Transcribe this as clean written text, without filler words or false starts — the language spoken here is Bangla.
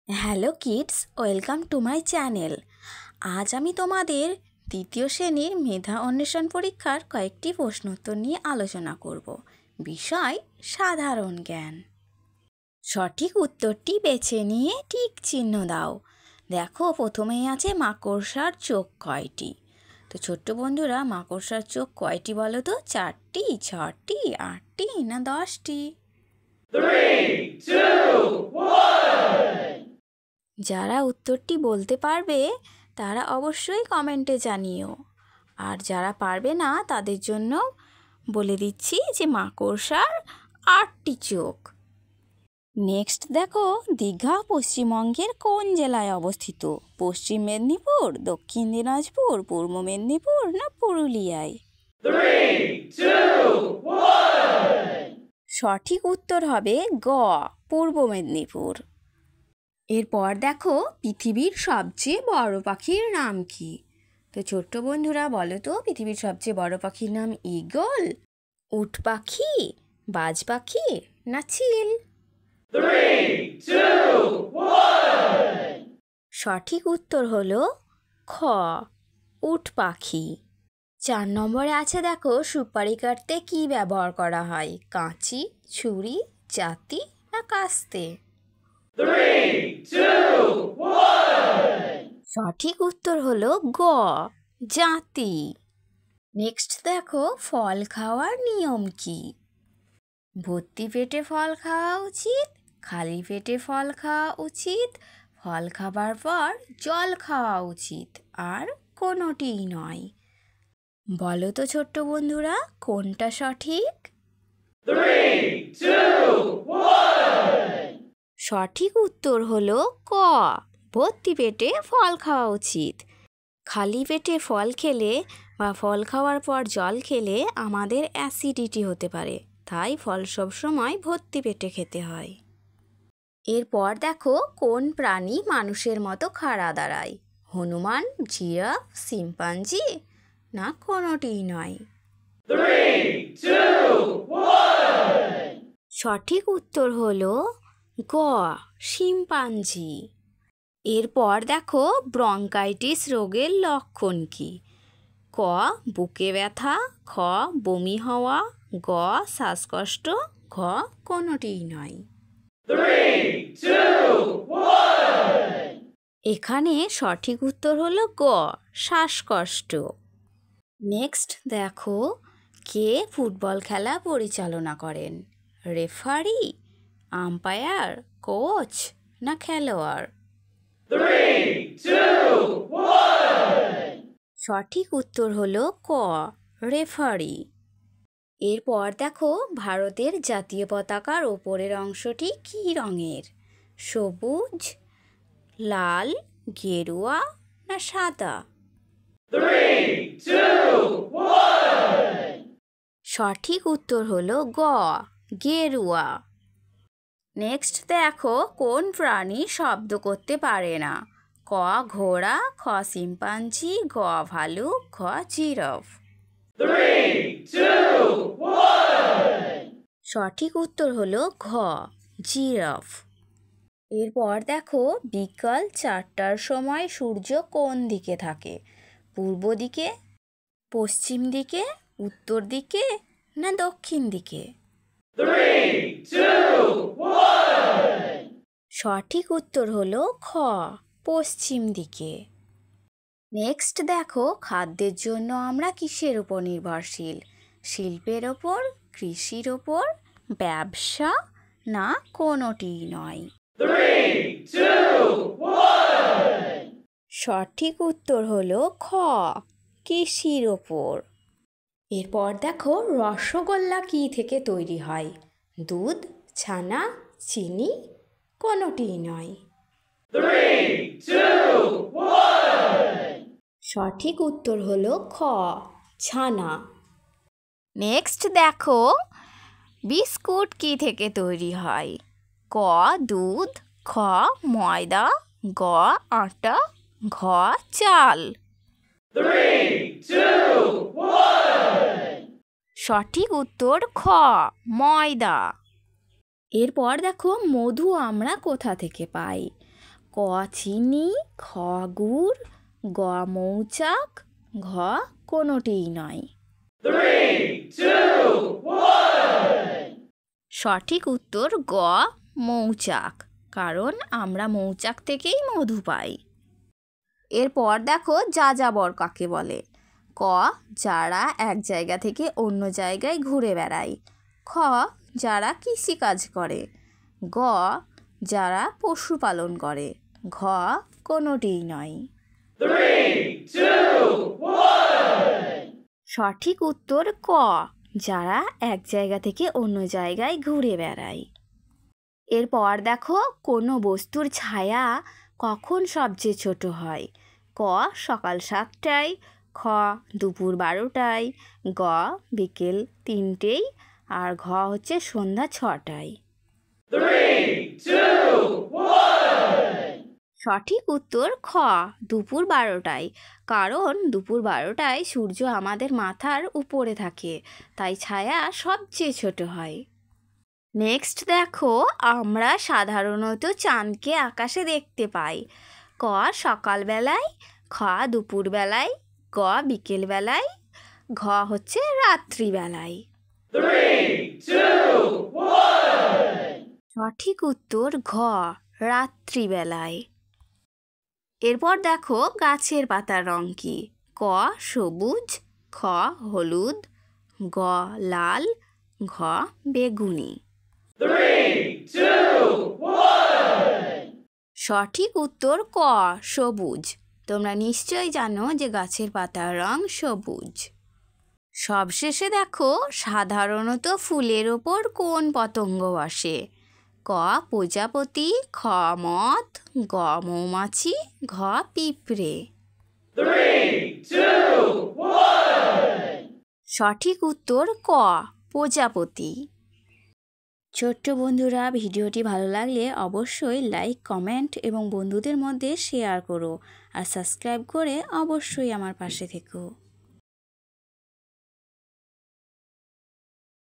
Hello kids, welcome to my channel. আজ আমি তোমাদের দ্বিতীয় শ্রেণীর মেধা অন্বেষণ পরীক্ষার কয়েকটি প্রশ্নোত্তর নিয়ে আলোচনা করব। বিষয় সাধারণ জ্ঞান। সঠিক উত্তরটি বেছে নিয়ে টিক চিহ্ন দাও। দেখো, প্রথমেই আছে মাকড়সার চোখ কয়টি। তো ছোট্ট বন্ধুরা, মাকড়সার চোখ কয়টি বলো তো? 4টি, 6টি, 8টি না 10টি? 3, 2, 1. যারা উত্তরটি বলতে পারবে তারা অবশ্যই কমেন্টে জানিও। আর যারা পারবে না তাদের জন্য বলে দিচ্ছি যে মাকড়সার 8টি চোখ। নেক্সট দেখো, দীঘা পশ্চিমবঙ্গের কোন জেলায় অবস্থিত? পশ্চিম মেদিনীপুর, দক্ষিণ দিনাজপুর, পূর্ব মেদিনীপুর না পুরুলিয়ায়? 3, 2, 1. সঠিক উত্তর হবে গ, পূর্ব মেদিনীপুর। এরপর দেখো, পৃথিবীর সবচেয়ে বড় পাখির নাম কি? তো ছোট্ট বন্ধুরা বলো তো, পৃথিবীর সবচেয়ে বড় পাখির নাম ঈগল, উট পাখি, বাজ পাখি না চিল? 3, 2, 1. সঠিক উত্তর হলো খ, উট পাখি। 4 নম্বরে আছে দেখো, সুপারি কাটতে কি ব্যবহার করা হয়? কাঁচি, ছুরি, জাতি না কাস্তে? 3, 2, 1. সঠিক উত্তর হলো গ, জাতি। নেক্সট দেখো, ফল খাওয়ার নিয়ম কি? ভর্তি পেটে ফল খাওয়া উচিত, খালি পেটে ফল খাওয়া উচিত, ফল খাবার পর জল খাওয়া উচিত, আর কোনোটিই নয়। বলো তো ছোট্ট বন্ধুরা, কোনটা সঠিক? 3, 2, 1. সঠিক উত্তর হলো ক, ভর্তি পেটে ফল খাওয়া উচিত। খালি পেটে ফল খেলে বা ফল খাওয়ার পর জল খেলে আমাদের অ্যাসিডিটি হতে পারে, তাই ফল সবসময় ভর্তি পেটে খেতে হয়। এরপর দেখো, কোন প্রাণী মানুষের মতো খাড়া দাঁড়ায়? হনুমান, জিরাফ, শিম্পাঞ্জি না কোনোটিই নয়? 3, 2, 1. সঠিক উত্তর হলো গ, শিম্পাঞ্জি। এরপর দেখো, ব্রঙ্কাইটিস রোগের লক্ষণ কি? ক, বুকে ব্যথা, খ, বমি হওয়া, গ, শ্বাসকষ্ট, ঘ, কোনোটিই নয়? 3, 2, 1. এখানে সঠিক উত্তর হলো গ, শ্বাসকষ্ট। নেক্সট দেখো, কে ফুটবল খেলা পরিচালনা করেন? রেফারি, আম্পায়ার, কোচ না খেলোয়াড়? 3, 2, 1. সঠিক উত্তর হলো ক, রেফারি। এরপর দেখো, ভারতের জাতীয় পতাকার ওপরের অংশটি কী রঙের? সবুজ, লাল, গেরুয়া না সাদা? 3, 2, 1. সঠিক উত্তর হলো গ, গেরুয়া। নেক্সট দেখো, কোন প্রাণী শব্দ করতে পারে না? ক, ঘোড়া, খ, শিম্পাঞ্জি, গ, ভালুক, ঘ, জিরাফ? 3, 2, 1. সঠিক উত্তর হলো ঘ, জিরাফ। এরপর দেখো, বিকাল 4টার সময় সূর্য কোন দিকে থাকে? পূর্ব দিকে, পশ্চিম দিকে, উত্তর দিকে না দক্ষিণ দিকে? 3, 2, 1. সঠিক উত্তর হলো খ, পশ্চিম দিকে। নেক্সট দেখো, খাদ্যের জন্য আমরা কিসের উপর নির্ভরশীল? শিল্পের ওপর, কৃষির ওপর, ব্যবসা না কোনোটিই নয়? 3, 2, 1. সঠিক উত্তর হলো খ, কৃষির ওপর। এরপর দেখো, রসগোল্লা কী থেকে তৈরি হয়? দুধ, ছানা, চিনি, কোনোটিই নয়? 3, 2, 1. সঠিক উত্তর হলো খ, ছানা। নেক্সট দেখো, বিস্কুট কী থেকে তৈরি হয়? ক, দুধ, খ, ময়দা, গ, আটা, ঘ, চাল? 3, 2, 1. সঠিক উত্তর খ, ময়দা। এরপর দেখো, মধু আমরা কোথা থেকে পাই? ক চিনি, খ গুড়, গ মৌচাক, ঘ কোনোটিই নয়। 3, 2, 1. সঠিক উত্তর গ মৌচাক, কারণ আমরা মৌচাক থেকেই মধু পাই। এরপর দেখো যাযাবর কাকে বলে। ক যারা এক জায়গা থেকে অন্য জায়গায় ঘুরে বেড়ায়, খ যারা কৃষিকাজ করে, গ যারা পশুপালন করে, ঘ কোনোটিই নয়। 3, 2, 1. সঠিক উত্তর ক যারা এক জায়গা থেকে অন্য জায়গায় ঘুরে বেড়ায়। এরপর দেখো কোনো বস্তুর ছায়া কখন সবচেয়ে ছোট হয়। ক সকাল 7টায়, খ দুপুর 12টায়, গ বিকেল 3টেয়, আর ঘ হচ্ছে সন্ধ্যা 6টায়। 3, 2, 1. সঠিক উত্তর খ দুপুর 12টায়, কারণ দুপুর 12টায় সূর্য আমাদের মাথার উপরে থাকে, তাই ছায়া সবচেয়ে ছোট হয়। নেক্সট দেখো আমরা সাধারণত চাঁদকে আকাশে দেখতে পাই। ক সকালবেলায়, খ দুপুরবেলায়, গ বিকেলবেলায়, ঘ হচ্ছে রাত্রিবেলায়। 3, 2, 1. সঠিক উত্তর ঘ রাত্রিবেলায়। এরপর দেখো গাছের পাতার রং কি। ক সবুজ, খ হলুদ, গ লাল, ঘ বেগুনি। 3, 2, 1. সঠিক উত্তর ক সবুজ। তোমরা নিশ্চয়ই জানো যে গাছের পাতার রং সবুজ। সবশেষে দেখো সাধারণত ফুলের ওপর কোন পতঙ্গ বসে। ক প্রজাপতি, খ মথ, গ মৌমাছি, ঘ পিঁপড়ে। 3, 2, 1. সঠিক উত্তর ক প্রজাপতি। ছোট্ট বন্ধুরা, ভিডিওটি ভালো লাগলে অবশ্যই লাইক, কমেন্ট এবং বন্ধুদের মধ্যে শেয়ার করো, আর সাবস্ক্রাইব করে অবশ্যই আমার পাশে থেকো।